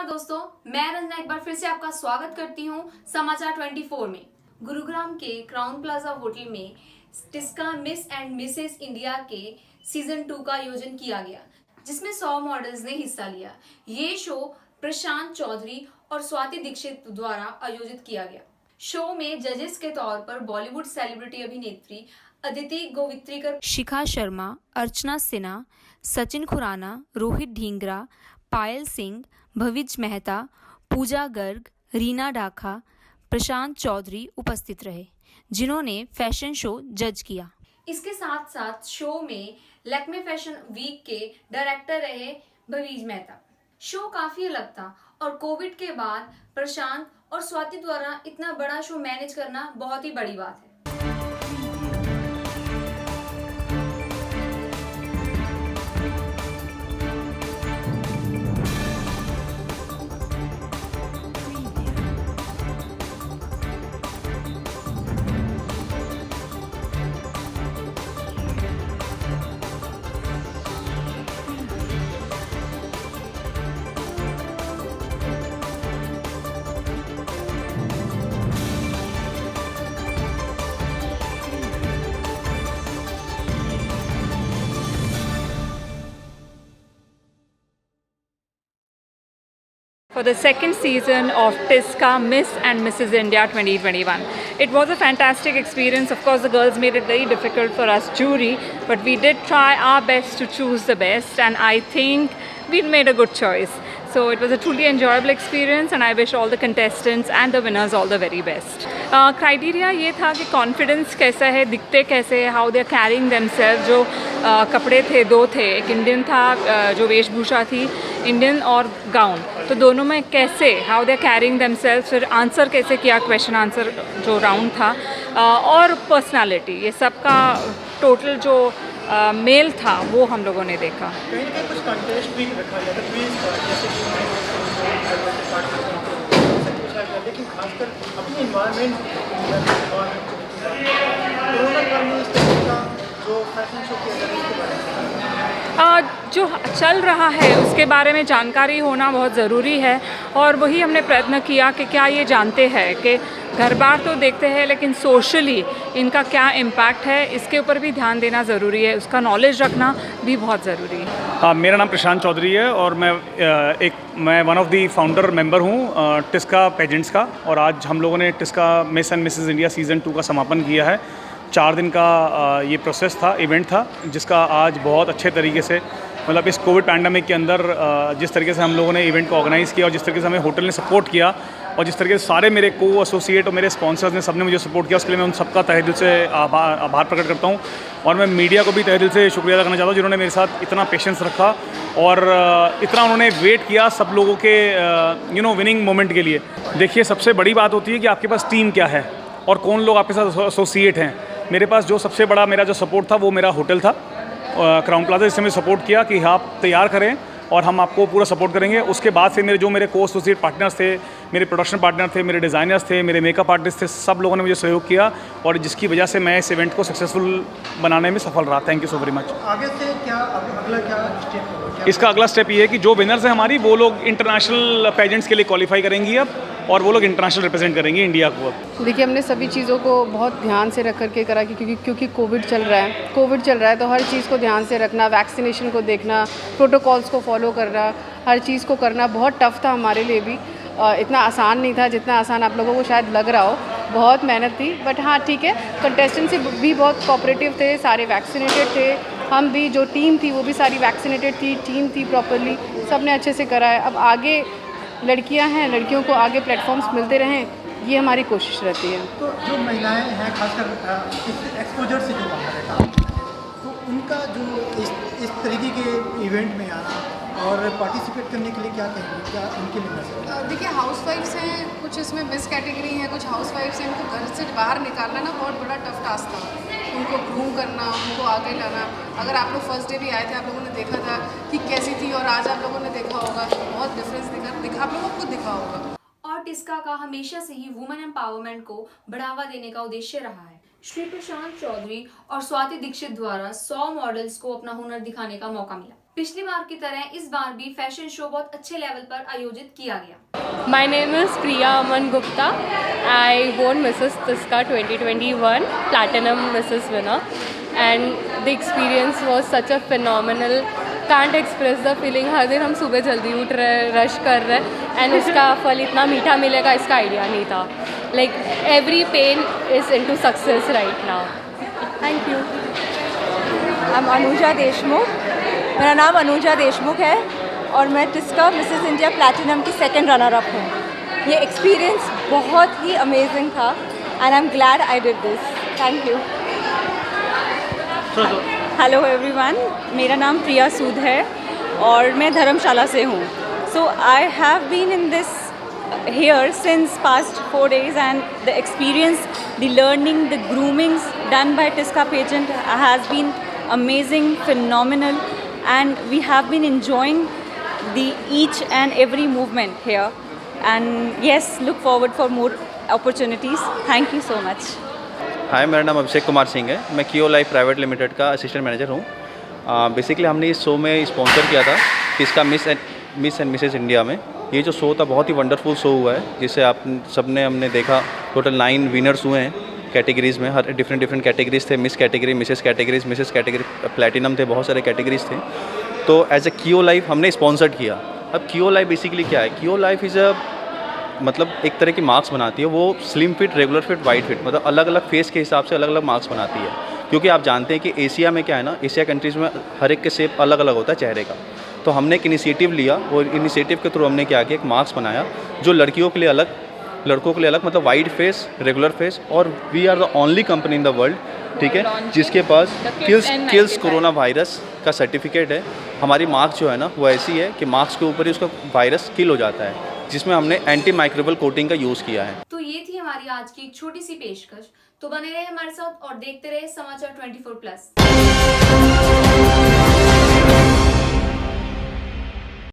दोस्तों, मैं रंजना एक बार फिर से आपका स्वागत करती हूं समाचार 24 में। गुरुग्राम के क्राउन प्लाजा होटल में Tisca miss and Mrs India के सीजन 2 का आयोजन किया गया, जिसमें 100 मॉडल्स ने हिस्सा लिया। ये शो प्रशांत चौधरी और स्वाति दीक्षित द्वारा आयोजित किया गया। शो में जजेस के तौर पर बॉलीवुड सेलिब्रिटी अभिनेत्री अदिति गोवित्रीकर, शिखा शर्मा, अर्चना सिन्हा, सचिन खुराना, रोहित ढींगरा, पायल सिंह, भविज मेहता, पूजा गर्ग, रीना डाखा, प्रशांत चौधरी उपस्थित रहे, जिन्होंने फैशन शो जज किया। इसके साथ साथ शो में लैक्मे फैशन वीक के डायरेक्टर रहे भविज मेहता। शो काफी अलग था और कोविड के बाद प्रशांत और स्वाति द्वारा इतना बड़ा शो मैनेज करना बहुत ही बड़ी बात है। For the second season of Tiska Miss and Mrs. India 2021. It was a fantastic experience. Of course, the girls made it very difficult for us jury, but we did try our best to choose the best, and I think we made a good choice. So it was a truly enjoyable experience, and I wish all the contestants and the winners all the very best. Criteria ये था कि confidence कैसा है, दिखते कैसे है, how they are carrying themselves. जो कपड़े थे, दो थे, एक इंडियन था, जो वेशभूषा थी इंडियन और गाउन, तो दोनों में कैसे हाउ दे कैरिंग देमसेल्व्स, फिर आंसर कैसे किया, क्वेश्चन आंसर जो राउंड था, और पर्सनालिटी, ये सब का टोटल जो मेल था वो हम लोगों ने देखा। कहीं ना कहीं कुछ कंटेस्ट भी रखा गया था क्विज का, जैसे कि लेकिन खासकर अपनी इन्वायरमेंट कोरोना काल में इस तरह का जो फैशन शो किया जाता है उसके बारे में जो चल रहा है उसके बारे में जानकारी होना बहुत ज़रूरी है, और वही हमने प्रयत्न किया कि क्या ये जानते हैं कि घर बार तो देखते हैं लेकिन सोशली इनका क्या इम्पैक्ट है, इसके ऊपर भी ध्यान देना ज़रूरी है, उसका नॉलेज रखना भी बहुत ज़रूरी है। हाँ, मेरा नाम प्रशांत चौधरी है और मैं one of the founder member हूँ टिस्का पेजेंट्स का, और आज हम लोगों ने Tisca miss and Mrs India season 2 का समापन किया है। 4 दिन का ये प्रोसेस था, इवेंट था, जिसका आज बहुत अच्छे तरीके से, मतलब इस कोविड पैंडमिक के अंदर जिस तरीके से हम लोगों ने इवेंट को ऑर्गेनाइज़ किया और जिस तरीके से हमें होटल ने सपोर्ट किया और जिस तरीके से सारे मेरे को एसोसिएट और मेरे स्पॉन्सर्स ने सबने मुझे सपोर्ट किया, उसके लिए मैं उन सबका तहे दिल से आभार प्रकट करता हूँ। और मैं मीडिया को भी तहे दिल से शुक्रिया अदा करना चाहता हूँ, जिन्होंने मेरे साथ इतना पेशेंस रखा और इतना उन्होंने वेट किया सब लोगों के विनिंग मोमेंट के लिए। देखिए, सबसे बड़ी बात होती है कि आपके पास टीम क्या है और कौन लोग आपके साथ एसोसिएट हैं। मेरे पास जो सबसे बड़ा मेरा जो सपोर्ट था वो मेरा होटल था क्राउन प्लाजा, जिससे मुझे सपोर्ट किया कि आप तैयार करें और हम आपको पूरा सपोर्ट करेंगे। उसके बाद से मेरे को एसोसिएट पार्टनर्स थे, मेरे प्रोडक्शन पार्टनर थे, मेरे डिज़ाइनर्स थे, मेरे मेकअप आर्टिस्ट थे, सब लोगों ने मुझे सहयोग किया और जिसकी वजह से मैं इस इवेंट को सक्सेसफुल बनाने में सफल रहा। Thank you so very much. आगे से क्या अगला क्या स्टेप होगा? इसका अगला स्टेप ये है कि जो विनर्स हैं हमारी, वो लोग इंटरनेशनल पेजेंट्स के लिए क्वालिफाई करेंगी अब, और वो लोग इंटरनेशनल रिप्रेजेंट करेंगे इंडिया को। अब देखिए, हमने सभी चीज़ों को बहुत ध्यान से रख करके करा, क्योंकि कोविड चल रहा है तो हर चीज़ को ध्यान से रखना, वैक्सीनेशन को देखना, प्रोटोकॉल्स को फॉलो करना, हर चीज़ को करना बहुत टफ था हमारे लिए भी। इतना आसान नहीं था जितना आसान आप लोगों को शायद लग रहा हो, बहुत मेहनत थी। बट हाँ, ठीक है, कंटेस्टेंट्स भी बहुत कोऑपरेटिव थे, सारे वैक्सीनेटेड थे, हम भी जो टीम थी वो भी सारी वैक्सीनेटेड थी, टीम थी प्रॉपरली, सब ने अच्छे से करा है। अब आगे लड़कियां हैं, लड़कियों को आगे प्लेटफॉर्म्स मिलते रहें, ये हमारी कोशिश रहती है। तो जो महिलाएं हैं खासकर इस एक्सपोजर से जो बाहर है, तो उनका जो इस तरीके के इवेंट में आना और पार्टिसिपेट करने के लिए क्या कहेंगे, क्या उनके लिए मैसेज? देखिए, हाउसवाइफ्स हैं, कुछ इसमें मिस कैटेगरी हैं, कुछ हाउसवाइफ्स हैं, उनको घर से बाहर निकालना ना बहुत बड़ा टफ टास्क था, उनको ग्रूम करना, उनको आगे लाना। अगर आप लोग फर्स्ट डे भी आए थे, आप लोगों ने देखा था कि कैसी थी, और आज आप लोगों ने देखा होगा बहुत डिफरेंस दिखा आप लोगों को खुद दिखा होगा। और टिस्का का हमेशा से ही वुमेन एम्पावरमेंट को बढ़ावा देने का उद्देश्य रहा है। श्री प्रशांत चौधरी और स्वाति दीक्षित द्वारा 100 मॉडल्स को अपना हुनर दिखाने का मौका मिला। पिछली बार की तरह इस बार भी फैशन शो बहुत अच्छे लेवल पर आयोजित किया गया। My name is Priya Aman Gupta. I won Mrs. Tiska 2021 Platinum Mrs. winner, and the experience was such a phenomenal. Can't express the feeling. हर दिन हम सुबह जल्दी उठ रहे, रश कर रहे, and उसका फल इतना मीठा मिलेगा इसका आइडिया नहीं था. Like every pain is into success right now. Thank you. I'm Anuja Deshmukh. मेरा नाम अनुजा देशमुख है और मैं टिस्का मिसेस इंडिया प्लैटिनम की सेकंड रनर अप हूँ. ये एक्सपीरियंस बहुत ही अमेजिंग था and I am glad I did this. Thank you. Hello everyone, मेरा नाम प्रिया सूद है और मैं धर्मशाला से हूँ. So I have been in this here since past 4 days, and the experience, the learning, the groomings done by Tiska pageant has been amazing, phenomenal, and we have been enjoying the each and every movement here, and yes, look forward for more opportunities. Thank you so much. हाय, मेरा नाम अभिषेक कुमार सिंह है. मैं कियो life private limited का assistant manager हूँ. Basically हमने इस show में स्पॉन्सर किया था इसका मिस एंड मिसेस इंडिया में. ये जो शो था बहुत ही वंडरफुल शो हुआ है, जिसे आप सबने हमने देखा. टोटल 9 विनर्स हुए हैं कैटेगरीज़ में. हर डिफरेंट कैटेगरीज थे. Miss category, Mrs category, platinum थे, बहुत सारे कैटेगरीज थे. तो एज ए कियो लाइफ हमने स्पॉन्सर्ड किया. अब कियो लाइफ बेसिकली क्या है? कियो लाइफ इज़ अ मतलब एक तरह की मार्क्स बनाती है. वो slim fit, regular fit, wide fit, मतलब अलग अलग फेस के हिसाब से अलग अलग मार्क्स बनाती है. क्योंकि आप जानते हैं कि एशिया में क्या है ना, एशिया कंट्रीज़ में हर एक के शेप अलग अलग होता है चेहरे का. तो हमने एक इनिशिएटिव लिया और इनिशिएटिव के थ्रू हमने क्या किया, एक मार्क्स बनाया जो लड़कियों के लिए अलग, लड़कों के लिए अलग, मतलब वाइड फेस, रेगुलर फेस. और we are the only company in the world, ठीक है, जिसके पास किल्स कोरोना वायरस का सर्टिफिकेट है. हमारी मार्क्स जो है ना वो ऐसी है कि मार्क्स के ऊपर ही उसका वायरस किल हो जाता है, जिसमें हमने एंटी माइक्रोबियल कोटिंग का यूज़ किया है. तो ये थी हमारी आज की एक छोटी सी पेशकश. तो बने रहे हमारे साथ और देखते रहे समाचार 24+.